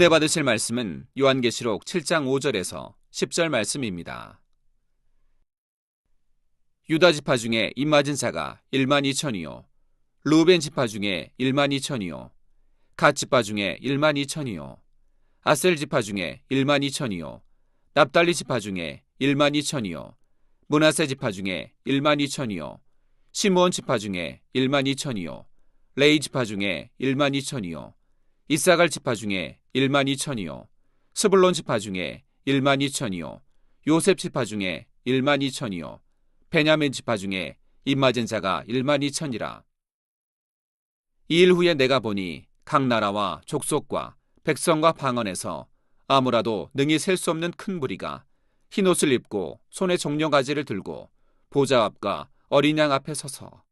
은혜 받으실 말씀은 요한계시록 7장 5절에서 10절 말씀입니다. 유다 지파 중에 입맞은 자가 1만 2천이요 르우벤 지파 중에 1만 2천이요 갓 지파 중에 1만 2천이요 아셀 지파 중에 1만 2천이요 납달리 지파 중에 1만 2천이요 므낫세 지파 중에 1만 2천이요 시므온 지파 중에 1만 2천이요 레위 지파 중에 1만 2천이요 이사갈 지파 중에 1만 2천이요 스불론 지파 중에 1만 2천이요 요셉 지파 중에 1만 2천이요 베냐민 지파 중에 입맞은 자가 1만 2천이라. 이 일 후에 내가 보니 각 나라와 족속과 백성과 방언에서 아무라도 능히 셀 수 없는 큰 무리가 흰옷을 입고 손에 종려가지를 들고 보좌 앞과 어린 양 앞에 서서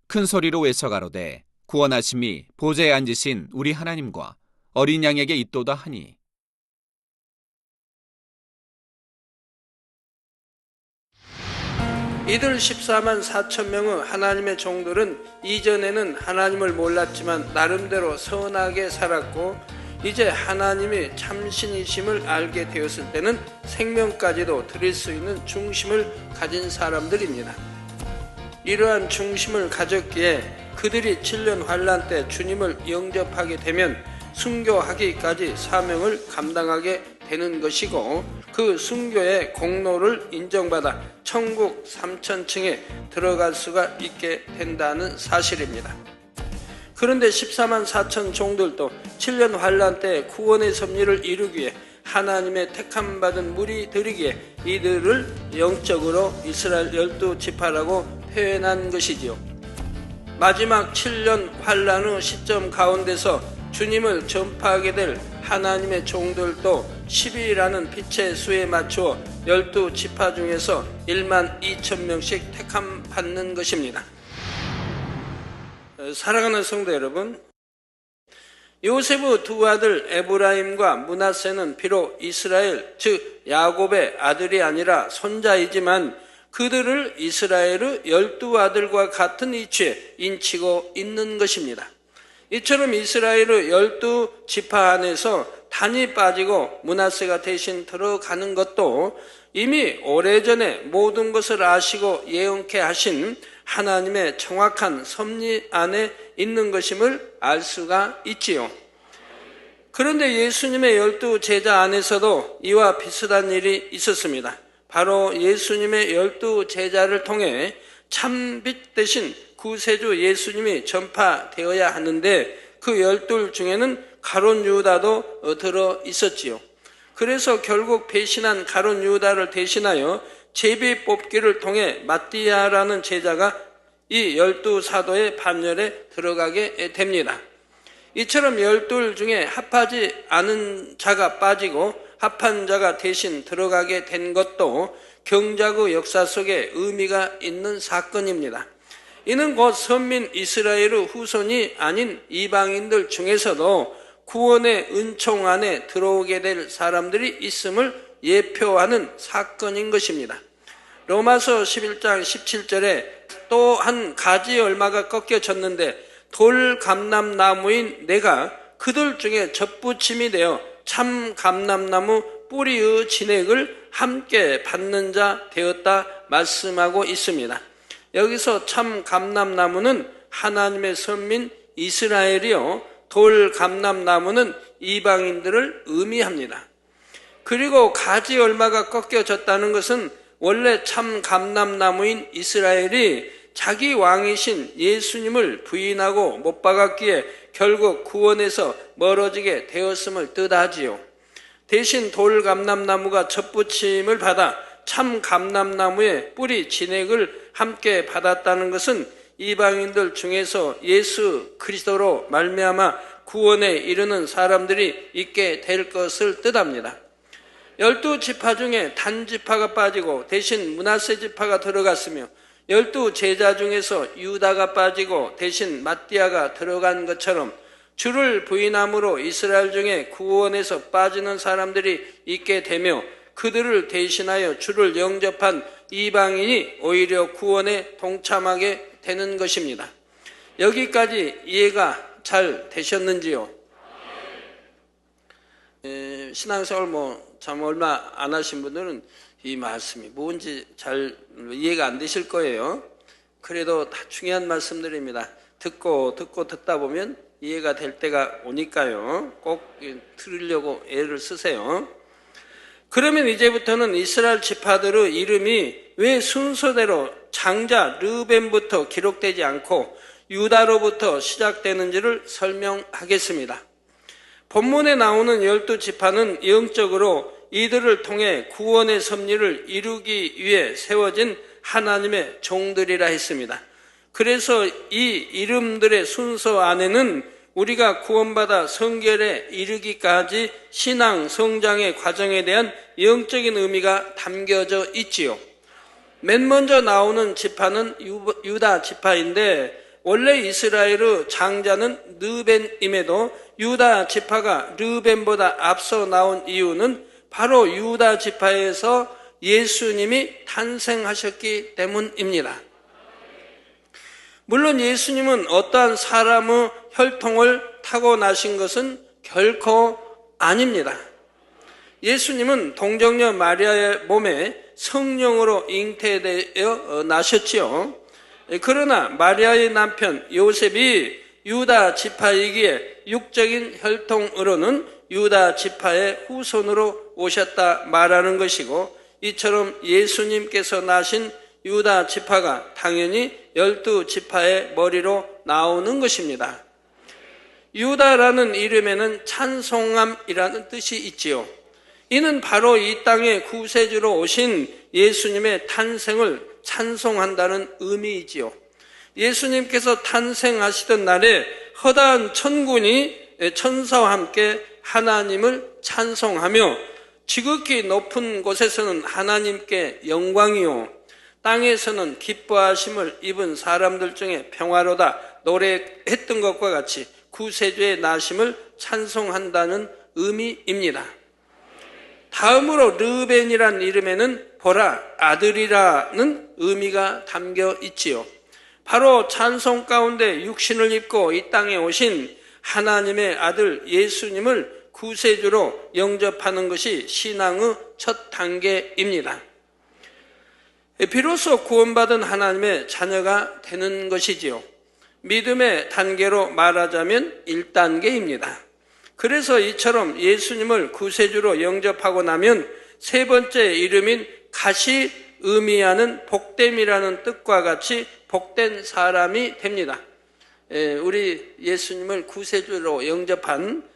큰 소리로 외쳐 가로되 구원하심이 보좌에 앉으신 우리 하나님과 어린 양에게 있도다 하니. 이들 14만 4천 명의 하나님의 종들은 이전에는 하나님을 몰랐지만 나름대로 선하게 살았고 이제 하나님이 참신이심을 알게 되었을 때는 생명까지도 드릴 수 있는 중심을 가진 사람들입니다. 이러한 중심을 가졌기에 그들이 7년 환난 때 주님을 영접하게 되면 순교하기까지 사명을 감당하게 되는 것이고 그 순교의 공로를 인정받아 천국 3천층에 들어갈 수가 있게 된다는 사실입니다. 그런데 14만 4천 종들도 7년 환난 때 구원의 섭리를 이루기 위해 하나님의 택함받은 무리들이기에 이들을 영적으로 이스라엘 12지파라고 표현한 것이지요. 마지막 7년 환난 후 시점 가운데서 주님을 전파하게 될 하나님의 종들도 10이라는 빛의 수에 맞추어 12지파 중에서 1만 2천 명씩 택함 받는 것입니다. 사랑하는 성도 여러분, 요셉의 두 아들 에브라임과 므낫세는 비록 이스라엘 즉 야곱의 아들이 아니라 손자이지만 그들을 이스라엘의 12아들과 같은 위치에 인치고 있는 것입니다. 이처럼 이스라엘의 12지파 안에서 단이 빠지고 므낫세가 대신 들어가는 것도 이미 오래전에 모든 것을 아시고 예언케 하신 하나님의 정확한 섭리 안에 있는 것임을 알 수가 있지요. 그런데 예수님의 12제자 안에서도 이와 비슷한 일이 있었습니다. 바로 예수님의 12제자를 통해 참빛 대신 구세주 예수님이 전파되어야 하는데 그 12 중에는 가룟 유다도 들어 있었지요. 그래서 결국 배신한 가룟 유다를 대신하여 제비 뽑기를 통해 마띠아라는 제자가 이 12사도의 반열에 들어가게 됩니다. 이처럼 12 중에 합하지 않은 자가 빠지고 합한 자가 대신 들어가게 된 것도 경작의 역사 속에 의미가 있는 사건입니다. 이는 곧 선민 이스라엘의 후손이 아닌 이방인들 중에서도 구원의 은총 안에 들어오게 될 사람들이 있음을 예표하는 사건인 것입니다. 로마서 11장 17절에 또 한 가지 얼마가 꺾여졌는데 돌감람나무인 내가 그들 중에 젖붙임이 되어 참 감람나무 뿌리의 진액을 함께 받는 자 되었다 말씀하고 있습니다. 여기서 참 감람나무는 하나님의 선민 이스라엘이요 돌감람나무는 이방인들을 의미합니다. 그리고 가지 얼마가 꺾여졌다는 것은 원래 참 감람나무인 이스라엘이 자기 왕이신 예수님을 부인하고 못 박았기에 결국 구원에서 멀어지게 되었음을 뜻하지요. 대신 돌감람나무가 젖붙임을 받아 참 감람나무의 뿌리 진액을 함께 받았다는 것은 이방인들 중에서 예수 그리스도로 말미암아 구원에 이르는 사람들이 있게 될 것을 뜻합니다. 12지파 중에 단지파가 빠지고 대신 므낫세 지파가 들어갔으며 12제자 중에서 유다가 빠지고 대신 마띠아가 들어간 것처럼 주를 부인함으로 이스라엘 중에 구원에서 빠지는 사람들이 있게 되며 그들을 대신하여 주를 영접한 이방인이 오히려 구원에 동참하게 되는 것입니다. 여기까지 이해가 잘 되셨는지요? 신앙생활 참 얼마 안 하신 분들은 이 말씀이 뭔지 잘 이해가 안 되실 거예요. 그래도 다 중요한 말씀들입니다. 듣고 듣다 보면 이해가 될 때가 오니까요. 꼭 들으려고 애를 쓰세요. 그러면 이제부터는 이스라엘 지파들의 이름이 왜 순서대로 장자 르벤부터 기록되지 않고 유다로부터 시작되는지를 설명하겠습니다. 본문에 나오는 12지파는 영적으로 이들을 통해 구원의 섭리를 이루기 위해 세워진 하나님의 종들이라 했습니다. 그래서 이 이름들의 순서 안에는 우리가 구원받아 성결에 이르기까지 신앙 성장의 과정에 대한 영적인 의미가 담겨져 있지요. 맨 먼저 나오는 지파는 유다 지파인데 원래 이스라엘의 장자는 르벤임에도 유다 지파가 르벤보다 앞서 나온 이유는 바로 유다 지파에서 예수님이 탄생하셨기 때문입니다. 물론 예수님은 어떠한 사람의 혈통을 타고나신 것은 결코 아닙니다. 예수님은 동정녀 마리아의 몸에 성령으로 잉태되어 나셨지요. 그러나 마리아의 남편 요셉이 유다 지파이기에 육적인 혈통으로는 유다 지파의 후손으로 오셨다 말하는 것이고, 이처럼 예수님께서 나신 유다 지파가 당연히 12지파의 머리로 나오는 것입니다. 유다라는 이름에는 찬송함이라는 뜻이 있지요. 이는 바로 이 땅에 구세주로 오신 예수님의 탄생을 찬송한다는 의미이지요. 예수님께서 탄생하시던 날에 허다한 천군이 천사와 함께 하나님을 찬송하며 지극히 높은 곳에서는 하나님께 영광이요 땅에서는 기뻐하심을 입은 사람들 중에 평화로다 노래했던 것과 같이 구세주의 나심을 찬송한다는 의미입니다. 다음으로 르벤이란 이름에는 보라 아들이라는 의미가 담겨 있지요. 바로 찬송 가운데 육신을 입고 이 땅에 오신 하나님의 아들 예수님을 구세주로 영접하는 것이 신앙의 첫 단계입니다. 비로소 구원받은 하나님의 자녀가 되는 것이지요. 믿음의 단계로 말하자면 1단계입니다. 그래서 이처럼 예수님을 구세주로 영접하고 나면 세 번째 이름인 갓이 의미하는 복됨이라는 뜻과 같이 복된 사람이 됩니다. 우리 예수님을 구세주로 영접한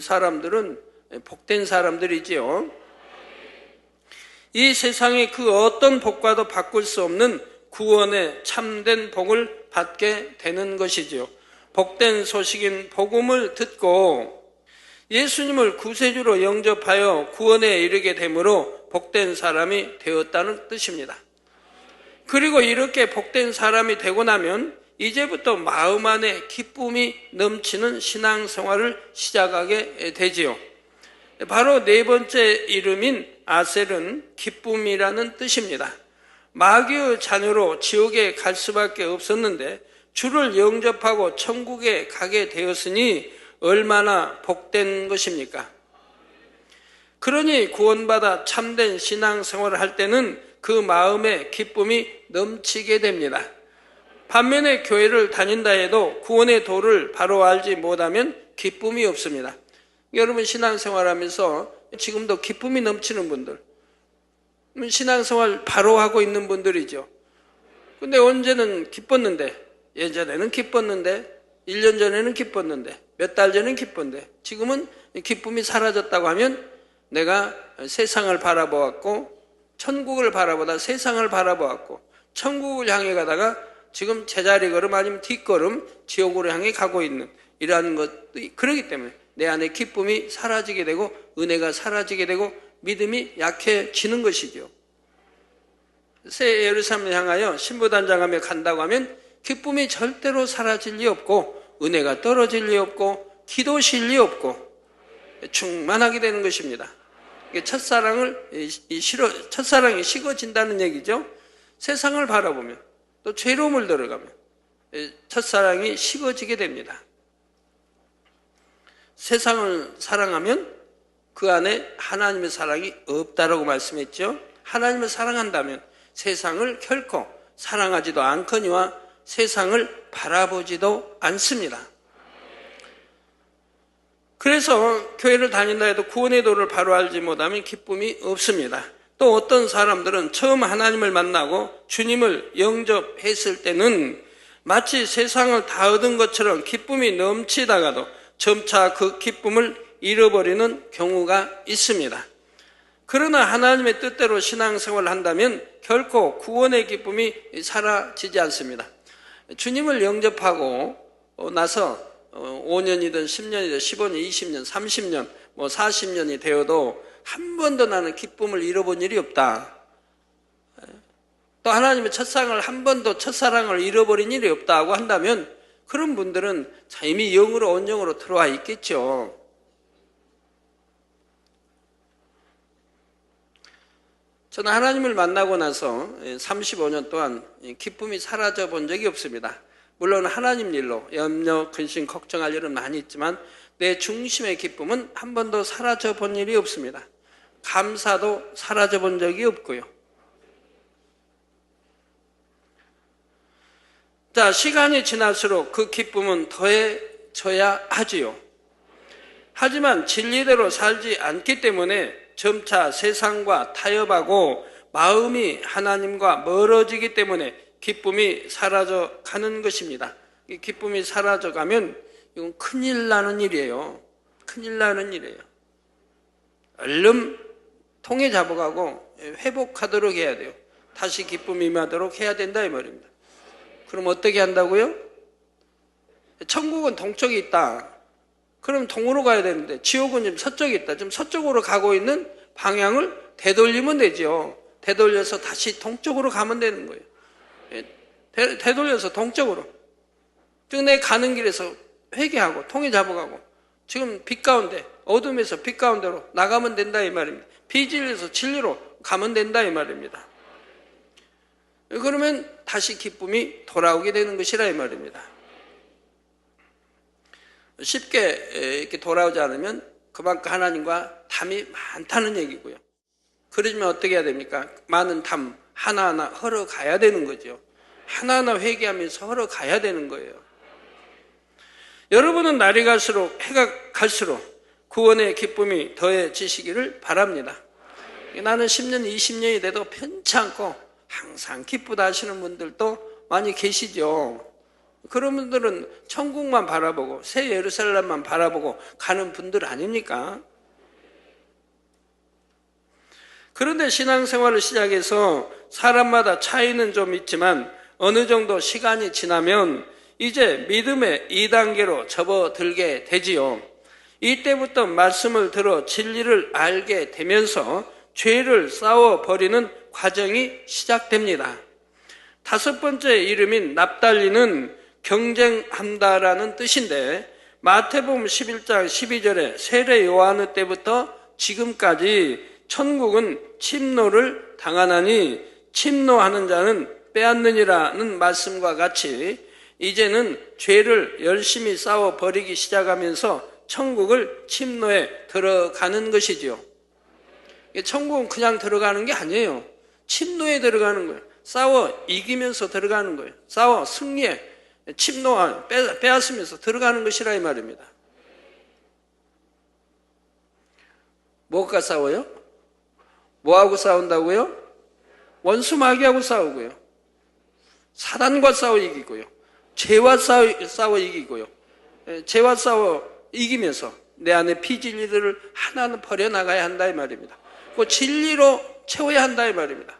사람들은 복된 사람들이지요. 이 세상의 그 어떤 복과도 바꿀 수 없는 구원의 참된 복을 받게 되는 것이지요. 복된 소식인 복음을 듣고 예수님을 구세주로 영접하여 구원에 이르게 되므로 복된 사람이 되었다는 뜻입니다. 그리고 이렇게 복된 사람이 되고 나면 이제부터 마음 안에 기쁨이 넘치는 신앙생활을 시작하게 되지요. 바로 네 번째 이름인 아셀은 기쁨이라는 뜻입니다. 마귀의 자녀로 지옥에 갈 수밖에 없었는데 주를 영접하고 천국에 가게 되었으니 얼마나 복된 것입니까? 그러니 구원받아 참된 신앙생활을 할 때는 그 마음에 기쁨이 넘치게 됩니다. 반면에 교회를 다닌다 해도 구원의 도를 바로 알지 못하면 기쁨이 없습니다. 여러분 신앙생활하면서 지금도 기쁨이 넘치는 분들, 신앙생활 바로 하고 있는 분들이죠. 근데 언제는 기뻤는데, 예전에는 기뻤는데, 1년 전에는 기뻤는데, 몇 달 전에는 기뻤는데, 지금은 기쁨이 사라졌다고 하면 내가 세상을 바라보았고, 천국을 바라보다 세상을 바라보았고, 천국을 향해 가다가 지금 제자리 걸음 아니면 뒷걸음 지옥으로 향해 가고 있는 이러한 것이 그렇기 때문에 내 안에 기쁨이 사라지게 되고 은혜가 사라지게 되고 믿음이 약해지는 것이죠. 새 예루살렘을 향하여 신부단장하며 간다고 하면 기쁨이 절대로 사라질 리 없고 은혜가 떨어질 리 없고 기도실 리 없고 충만하게 되는 것입니다. 첫사랑이 식어진다는 얘기죠. 세상을 바라보면 또 죄로움을 들어가면 첫사랑이 식어지게 됩니다. 세상을 사랑하면 그 안에 하나님의 사랑이 없다라고 말씀했죠. 하나님을 사랑한다면 세상을 결코 사랑하지도 않거니와 세상을 바라보지도 않습니다. 그래서 교회를 다닌다 해도 구원의 도를 바로 알지 못하면 기쁨이 없습니다. 또 어떤 사람들은 처음 하나님을 만나고 주님을 영접했을 때는 마치 세상을 다 얻은 것처럼 기쁨이 넘치다가도 점차 그 기쁨을 잃어버리는 경우가 있습니다. 그러나 하나님의 뜻대로 신앙생활을 한다면 결코 구원의 기쁨이 사라지지 않습니다. 주님을 영접하고 나서 5년이든 10년이든 15년, 20년, 30년, 40년이 되어도 한 번도 나는 기쁨을 잃어본 일이 없다. 또 하나님의 첫사랑을 잃어버린 일이 없다고 한다면 그런 분들은 이미 영으로 온영으로 들어와 있겠죠. 저는 하나님을 만나고 나서 35년 동안 기쁨이 사라져 본 적이 없습니다. 물론 하나님 일로 염려, 근심, 걱정할 일은 많이 있지만 내 중심의 기쁨은 한 번도 사라져 본 일이 없습니다. 감사도 사라져 본 적이 없고요. 자, 시간이 지날수록 그 기쁨은 더해져야 하지요. 하지만 진리대로 살지 않기 때문에 점차 세상과 타협하고 마음이 하나님과 멀어지기 때문에 기쁨이 사라져 가는 것입니다. 이 기쁨이 사라져 가면 이건 큰일 나는 일이에요. 큰일 나는 일이에요. 얼른 통에 잡아가고 회복하도록 해야 돼요. 다시 기쁨이 임하도록 해야 된다 이 말입니다. 그럼 어떻게 한다고요? 천국은 동쪽에 있다. 그럼 동으로 가야 되는데 지옥은 지금 서쪽에 있다. 지금 서쪽으로 가고 있는 방향을 되돌리면 되죠. 되돌려서 다시 동쪽으로 가면 되는 거예요. 되돌려서 동쪽으로. 지금 내 가는 길에서 회개하고 통에 잡아가고 지금 빛 가운데 어둠에서 빛 가운데로 나가면 된다 이 말입니다. 비진리에서 진리로 가면 된다 이 말입니다. 그러면 다시 기쁨이 돌아오게 되는 것이라 이 말입니다. 쉽게 이렇게 돌아오지 않으면 그만큼 하나님과 담이 많다는 얘기고요. 그러면 어떻게 해야 됩니까? 많은 담 하나하나 헐어가야 되는 거죠. 하나하나 회개하면서 헐어가야 되는 거예요. 여러분은 날이 갈수록 해가 갈수록 구원의 기쁨이 더해지시기를 바랍니다. 나는 10년, 20년이 돼도 편치 않고 항상 기쁘다 하시는 분들도 많이 계시죠. 그런 분들은 천국만 바라보고 새 예루살렘만 바라보고 가는 분들 아닙니까? 그런데 신앙생활을 시작해서 사람마다 차이는 좀 있지만 어느 정도 시간이 지나면 이제 믿음의 2단계로 접어들게 되지요. 이때부터 말씀을 들어 진리를 알게 되면서 죄를 싸워버리는 과정이 시작됩니다. 5번째 이름인 납달리는 경쟁한다라는 뜻인데 마태복음 11장 12절에 세례 요한의 때부터 지금까지 천국은 침노를 당하나니 침노하는 자는 빼앗느니라는 말씀과 같이 이제는 죄를 열심히 싸워버리기 시작하면서 천국을 침노에 들어가는 것이지요. 천국은 그냥 들어가는 게 아니에요. 침노에 들어가는 거예요. 싸워 이기면서 들어가는 거예요. 싸워 승리해 침노 빼앗으면서 들어가는 것이라 이 말입니다. 뭐가 싸워요? 뭐하고 싸운다고요? 원수 마귀하고 싸우고요. 사단과 싸워 이기고요. 죄와 싸워 이기고요. 죄와 싸워 이기면서 내 안에 비진리들을 하나는 버려나가야 한다 이 말입니다. 그 진리로 채워야 한다 이 말입니다.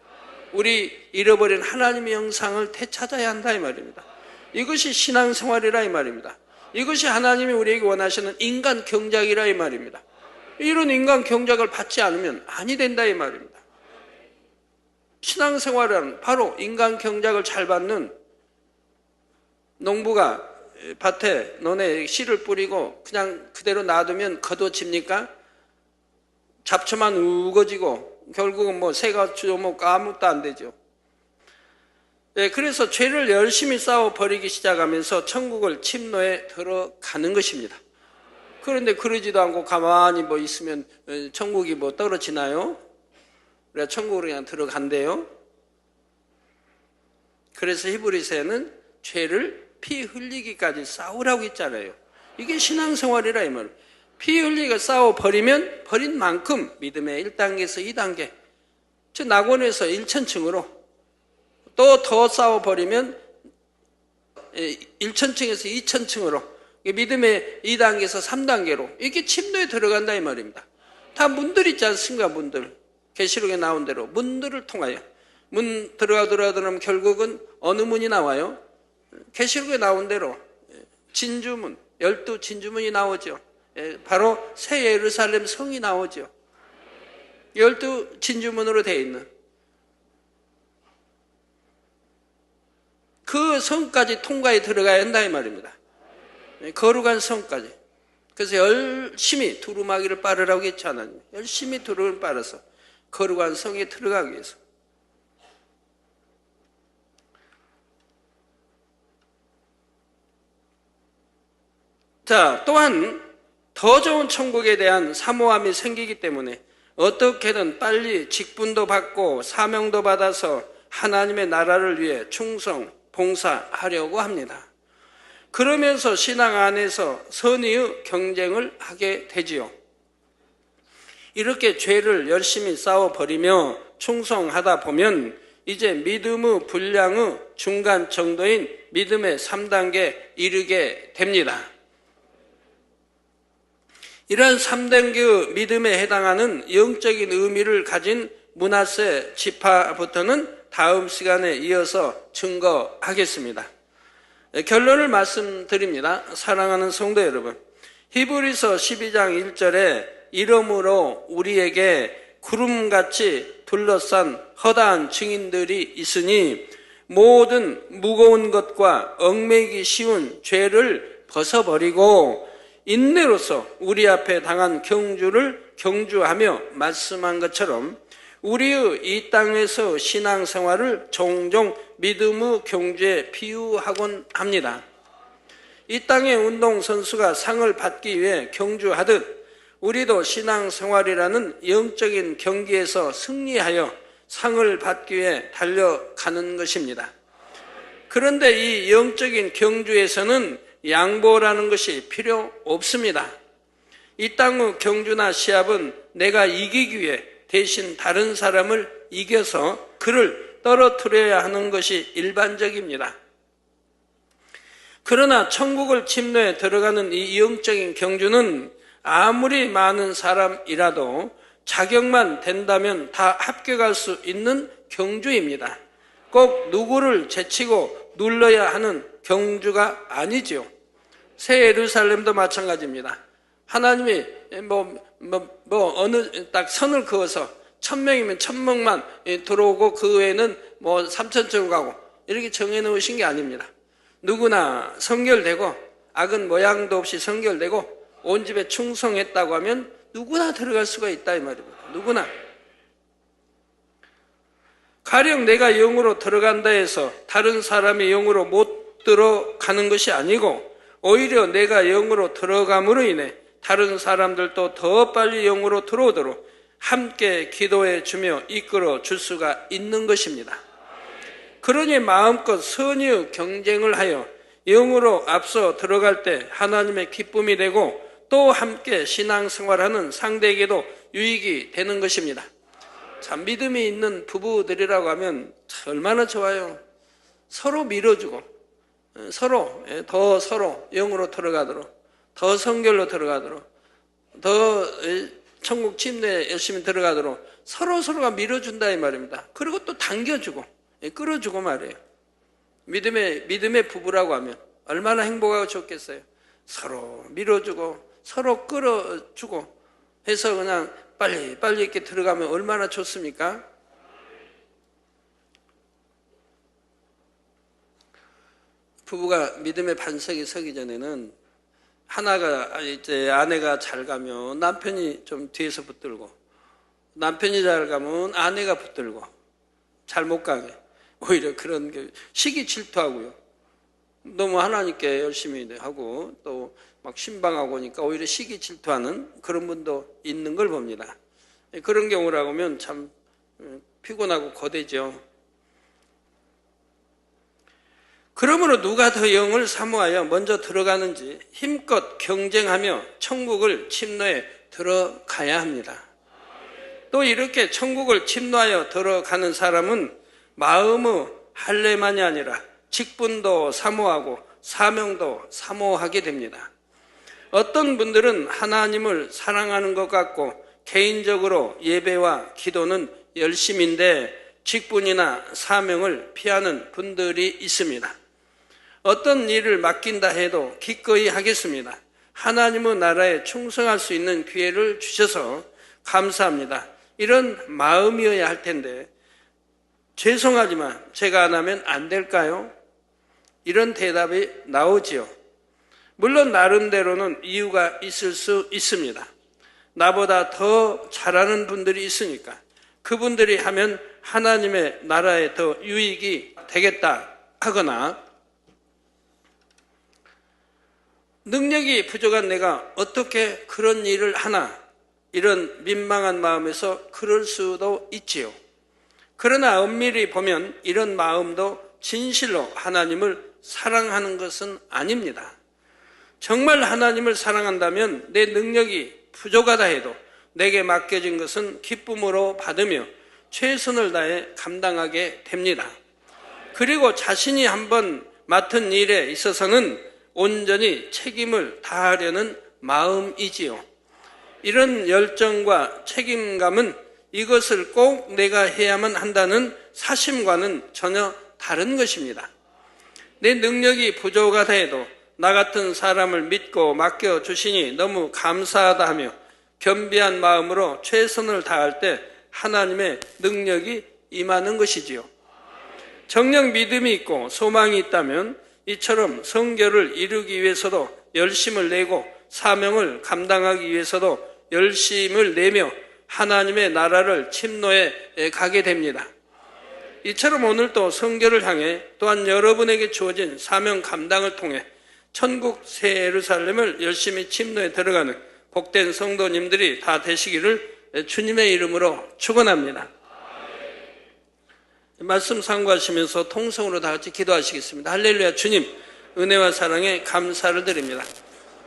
우리 잃어버린 하나님의 영상을 되찾아야 한다 이 말입니다. 이것이 신앙생활이라 이 말입니다. 이것이 하나님이 우리에게 원하시는 인간 경작이라 이 말입니다. 이런 인간 경작을 받지 않으면 아니 된다 이 말입니다. 신앙생활은 바로 인간 경작을 잘 받는 농부가 밭에 논에 씨를 뿌리고 그냥 그대로 놔두면 걷어집니까? 잡초만 우거지고 결국은 새가 주워먹고 아무것도 안 되죠. 그래서 죄를 열심히 싸워버리기 시작하면서 천국을 침노에 들어가는 것입니다. 그런데 그러지도 않고 가만히 뭐 있으면 천국이 뭐 떨어지나요? 그래 천국으로 그냥 들어간대요. 그래서 히브리서에는 죄를 피 흘리기까지 싸우라고 했잖아요. 이게 신앙생활이라 이 말. 피 흘리기가 싸워 버리면 버린 만큼 믿음의 1단계에서 2단계, 즉 낙원에서 1천층으로, 또 더 싸워 버리면 1천층에서 2천층으로, 믿음의 2단계에서 3단계로 이렇게 침노에 들어간다 이 말입니다. 다 문들 있지 않습니까? 문들. 계시록에 나온 대로 문들을 통하여 문 들어가면 결국은 어느 문이 나와요? 계시록에 나온 대로 진주문, 12 진주문이 나오죠. 바로 새 예루살렘 성이 나오죠. 12 진주문으로 되어 있는 그 성까지 통과에 들어가야 한다 이 말입니다. 거룩한 성까지. 그래서 열심히 두루마기를 빠르라고 했지 않았냐. 열심히 두루를 빨아서 거룩한 성에 들어가기 위해서. 자, 또한 더 좋은 천국에 대한 사모함이 생기기 때문에 어떻게든 빨리 직분도 받고 사명도 받아서 하나님의 나라를 위해 충성, 봉사하려고 합니다. 그러면서 신앙 안에서 선의의 경쟁을 하게 되지요. 이렇게 죄를 열심히 싸워버리며 충성하다 보면 이제 믿음의 분량의 중간 정도인 믿음의 3단계에 이르게 됩니다. 이러한 3단계의 믿음에 해당하는 영적인 의미를 가진 므낫세 지파부터는 다음 시간에 이어서 증거하겠습니다. 결론을 말씀드립니다. 사랑하는 성도 여러분, 히브리서 12장 1절에 이러므로 우리에게 구름같이 둘러싼 허다한 증인들이 있으니 모든 무거운 것과 얽매이기 쉬운 죄를 벗어버리고 인내로서 우리 앞에 당한 경주를 경주하며 말씀한 것처럼 우리의 이 땅에서 신앙생활을 종종 믿음의 경주에 비유하곤 합니다. 이 땅의 운동선수가 상을 받기 위해 경주하듯 우리도 신앙생활이라는 영적인 경기에서 승리하여 상을 받기 위해 달려가는 것입니다. 그런데 이 영적인 경주에서는 양보라는 것이 필요 없습니다. 이 땅의 경주나 시합은 내가 이기기 위해 대신 다른 사람을 이겨서 그를 떨어뜨려야 하는 것이 일반적입니다. 그러나 천국을 침노에 들어가는 이 영적인 경주는 아무리 많은 사람이라도 자격만 된다면 다 합격할 수 있는 경주입니다. 꼭 누구를 제치고 눌러야 하는 경주가 아니지요. 새 예루살렘도 마찬가지입니다. 하나님이 어느 딱 선을 그어서 1000명이면 1000명만 들어오고 그 외에는 3000층 가고 이렇게 정해놓으신 게 아닙니다. 누구나 성결되고 악은 모양도 없이 성결되고 온 집에 충성했다고 하면 누구나 들어갈 수가 있다 이 말입니다. 누구나. 가령 내가 영으로 들어간다 해서 다른 사람이 영으로 못 들어가는 것이 아니고 오히려 내가 영으로 들어감으로 인해 다른 사람들도 더 빨리 영으로 들어오도록 함께 기도해 주며 이끌어 줄 수가 있는 것입니다. 그러니 마음껏 선의의 경쟁을 하여 영으로 앞서 들어갈 때 하나님의 기쁨이 되고 또 함께 신앙생활하는 상대에게도 유익이 되는 것입니다. 참 믿음이 있는 부부들이라고 하면 얼마나 좋아요. 서로 밀어주고 서로 영으로 들어가도록 더 성결로 들어가도록 더 천국 침례에 열심히 들어가도록 서로가 밀어준다 이 말입니다. 그리고 또 당겨주고 끌어주고 말이에요. 믿음의 부부라고 하면 얼마나 행복하고 좋겠어요. 서로 밀어주고 서로 끌어주고 해서 그냥 빨리 이렇게 들어가면 얼마나 좋습니까? 부부가 믿음의 반석에 서기 전에는 하나가 이제 아내가 잘 가면 남편이 좀 뒤에서 붙들고 남편이 잘 가면 아내가 붙들고 잘 못 가게 오히려 그런 게 시기 질투하고요. 너무 하나님께 열심히 하고 또 막 신방하고 오니까 오히려 시기 질투하는 그런 분도 있는 걸 봅니다. 그런 경우라고 하면 참 피곤하고 고되죠. 그러므로 누가 더 영을 사모하여 먼저 들어가는지 힘껏 경쟁하며 천국을 침노해 들어가야 합니다. 또 이렇게 천국을 침노하여 들어가는 사람은 마음의 할례만이 아니라 직분도 사모하고 사명도 사모하게 됩니다. 어떤 분들은 하나님을 사랑하는 것 같고 개인적으로 예배와 기도는 열심인데 직분이나 사명을 피하는 분들이 있습니다. 어떤 일을 맡긴다 해도 기꺼이 하겠습니다. 하나님의 나라에 충성할 수 있는 기회를 주셔서 감사합니다. 이런 마음이어야 할 텐데 죄송하지만 제가 안 하면 안 될까요? 이런 대답이 나오지요. 물론 나름대로는 이유가 있을 수 있습니다. 나보다 더 잘하는 분들이 있으니까 그분들이 하면 하나님의 나라에 더 유익이 되겠다 하거나 능력이 부족한 내가 어떻게 그런 일을 하나 이런 민망한 마음에서 그럴 수도 있지요. 그러나 엄밀히 보면 이런 마음도 진실로 하나님을 사랑하는 것은 아닙니다. 정말 하나님을 사랑한다면 내 능력이 부족하다 해도 내게 맡겨진 것은 기쁨으로 받으며 최선을 다해 감당하게 됩니다. 그리고 자신이 한번 맡은 일에 있어서는 온전히 책임을 다하려는 마음이지요. 이런 열정과 책임감은 이것을 꼭 내가 해야만 한다는 사심과는 전혀 다른 것입니다. 내 능력이 부족하다 해도 나 같은 사람을 믿고 맡겨주시니 너무 감사하다 하며 겸비한 마음으로 최선을 다할 때 하나님의 능력이 임하는 것이지요. 정녕 믿음이 있고 소망이 있다면 이처럼 성결을 이루기 위해서도 열심을 내고 사명을 감당하기 위해서도 열심을 내며 하나님의 나라를 침노해 가게 됩니다. 이처럼 오늘도 성결을 향해 또한 여러분에게 주어진 사명 감당을 통해 천국 새 예루살렘을 열심히 침노해 들어가는 복된 성도님들이 다 되시기를 주님의 이름으로 축원합니다. 말씀 상고하시면서 통성으로 다 같이 기도하시겠습니다. 할렐루야. 주님 은혜와 사랑에 감사를 드립니다.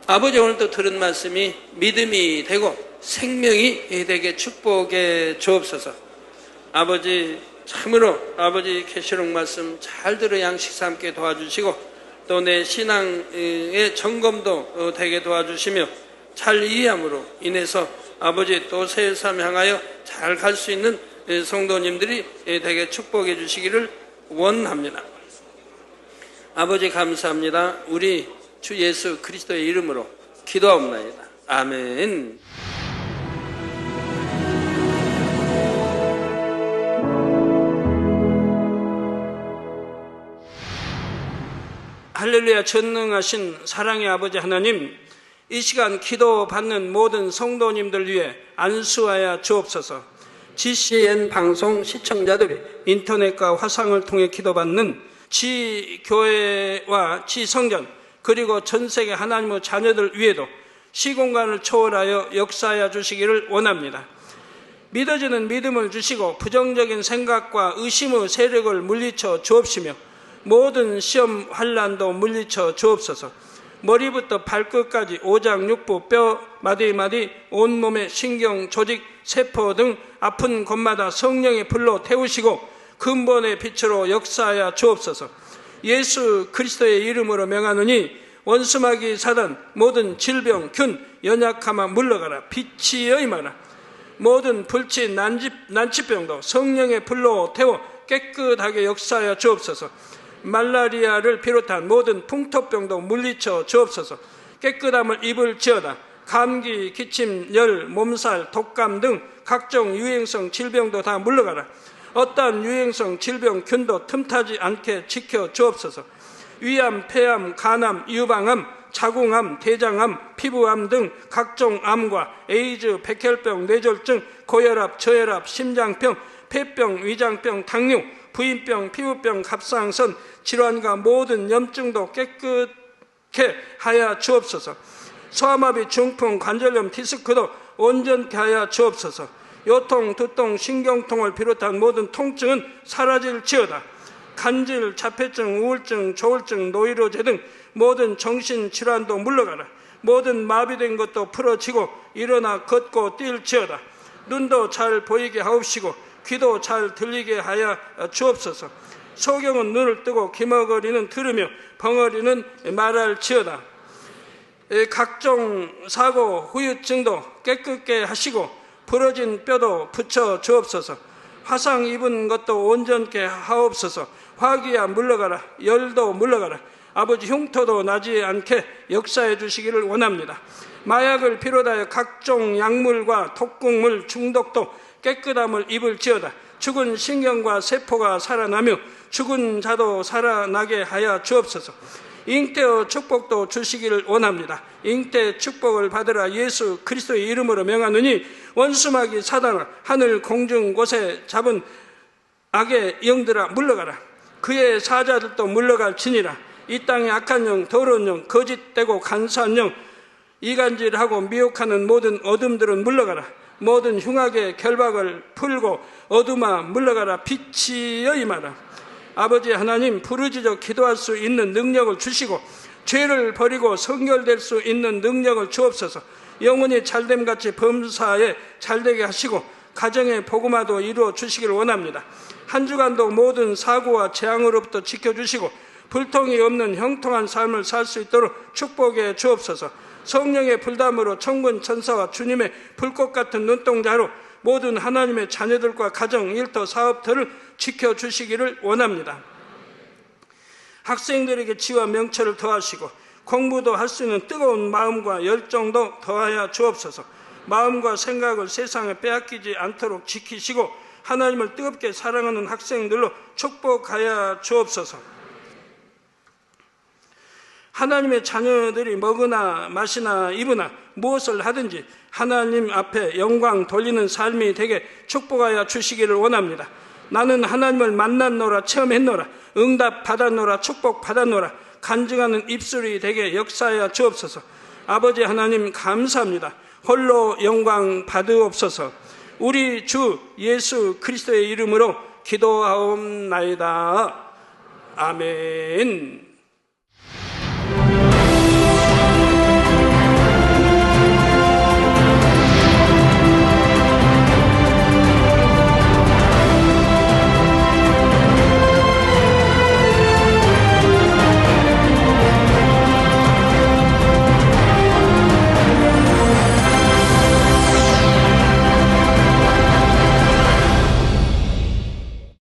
아버지, 오늘도 들은 말씀이 믿음이 되고 생명이 되게 축복해 주옵소서. 아버지, 참으로 아버지 계시록 말씀 잘 들어 양식 삼게 도와주시고 또 내 신앙의 점검도 되게 도와주시며 잘 이해함으로 인해서 아버지 또 새 삶 향하여 잘 갈 수 있는 성도님들이 되게 축복해 주시기를 원합니다. 아버지 감사합니다. 우리 주 예수 그리스도의 이름으로 기도하옵나이다. 아멘. 할렐루야. 전능하신 사랑의 아버지 하나님, 이 시간 기도받는 모든 성도님들 위해 안수하여 주옵소서. GCN 방송 시청자들이 인터넷과 화상을 통해 기도받는 지교회와 지성전 그리고 전세계 하나님의 자녀들 위에도 시공간을 초월하여 역사하여 주시기를 원합니다. 믿어지는 믿음을 주시고 부정적인 생각과 의심의 세력을 물리쳐 주옵시며 모든 시험 환난도 물리쳐 주옵소서. 머리부터 발끝까지 오장육부 뼈 마디마디 온몸의 신경 조직 세포 등 아픈 곳마다 성령의 불로 태우시고 근본의 빛으로 역사하여 주옵소서. 예수 그리스도의 이름으로 명하노니 원수마귀 사단 모든 질병 균 연약함아 물러가라. 빛이여 임하라. 모든 불치 난치병도 성령의 불로 태워 깨끗하게 역사하여 주옵소서. 말라리아를 비롯한 모든 풍토병도 물리쳐 주옵소서. 깨끗함을 입을지어다. 감기, 기침, 열, 몸살, 독감 등 각종 유행성 질병도 다 물러가라. 어떠한 유행성 질병 균도 틈타지 않게 지켜 주옵소서. 위암, 폐암, 간암, 유방암, 자궁암, 대장암, 피부암 등 각종 암과 에이즈, 백혈병, 뇌졸중, 고혈압, 저혈압, 심장병, 폐병, 위장병, 당뇨, 부인병, 피부병, 갑상선, 질환과 모든 염증도 깨끗게 하여 주옵소서. 소아마비, 중풍, 관절염, 디스크도 온전케 하여 주옵소서. 요통, 두통, 신경통을 비롯한 모든 통증은 사라질지어다. 간질, 자폐증, 우울증, 조울증, 노이로제 등 모든 정신질환도 물러가라. 모든 마비된 것도 풀어지고 일어나 걷고 뛸지어다. 눈도 잘 보이게 하옵시고 귀도 잘 들리게 하여 주옵소서. 소경은 눈을 뜨고 기머거리는 들으며 벙어리는 말할지어다. 각종 사고, 후유증도 깨끗게 하시고 부러진 뼈도 붙여 주옵소서. 화상 입은 것도 온전케 하옵소서. 화기야 물러가라. 열도 물러가라. 아버지, 흉터도 나지 않게 역사해 주시기를 원합니다. 마약을 비롯하여 각종 약물과 독극물 중독도 깨끗함을 입을지어다. 죽은 신경과 세포가 살아나며 죽은 자도 살아나게 하여 주옵소서. 잉태의 축복도 주시기를 원합니다. 잉태 축복을 받으라. 예수 그리스도의 이름으로 명하노니 원수마귀 사단아, 하늘 공중 곳에 잡은 악의 영들아 물러가라. 그의 사자들도 물러갈지니라. 이 땅의 악한 영, 더러운 영, 거짓되고 간사한 영, 이간질하고 미혹하는 모든 어둠들은 물러가라. 모든 흉악의 결박을 풀고 어둠아 물러가라. 빛이여 임하라. 아버지 하나님, 부르짖어 기도할 수 있는 능력을 주시고 죄를 버리고 성결될 수 있는 능력을 주옵소서. 영혼이 잘됨같이 범사에 잘되게 하시고 가정의 복음화도 이루어 주시기를 원합니다. 한 주간도 모든 사고와 재앙으로부터 지켜주시고 불통이 없는 형통한 삶을 살 수 있도록 축복해 주옵소서. 성령의 불담으로 천군 천사와 주님의 불꽃 같은 눈동자로 모든 하나님의 자녀들과 가정, 일터, 사업터를 지켜주시기를 원합니다. 학생들에게 지와 명철을 더하시고 공부도 할 수 있는 뜨거운 마음과 열정도 더하여 주옵소서. 마음과 생각을 세상에 빼앗기지 않도록 지키시고 하나님을 뜨겁게 사랑하는 학생들로 축복하여 주옵소서. 하나님의 자녀들이 먹으나 마시나 입으나 무엇을 하든지 하나님 앞에 영광 돌리는 삶이 되게 축복하여 주시기를 원합니다. 나는 하나님을 만났노라, 체험했노라, 응답 받았노라, 축복 받았노라, 간증하는 입술이 되게 역사하여 주옵소서. 아버지 하나님 감사합니다. 홀로 영광 받으옵소서. 우리 주 예수 그리스도의 이름으로 기도하옵나이다. 아멘.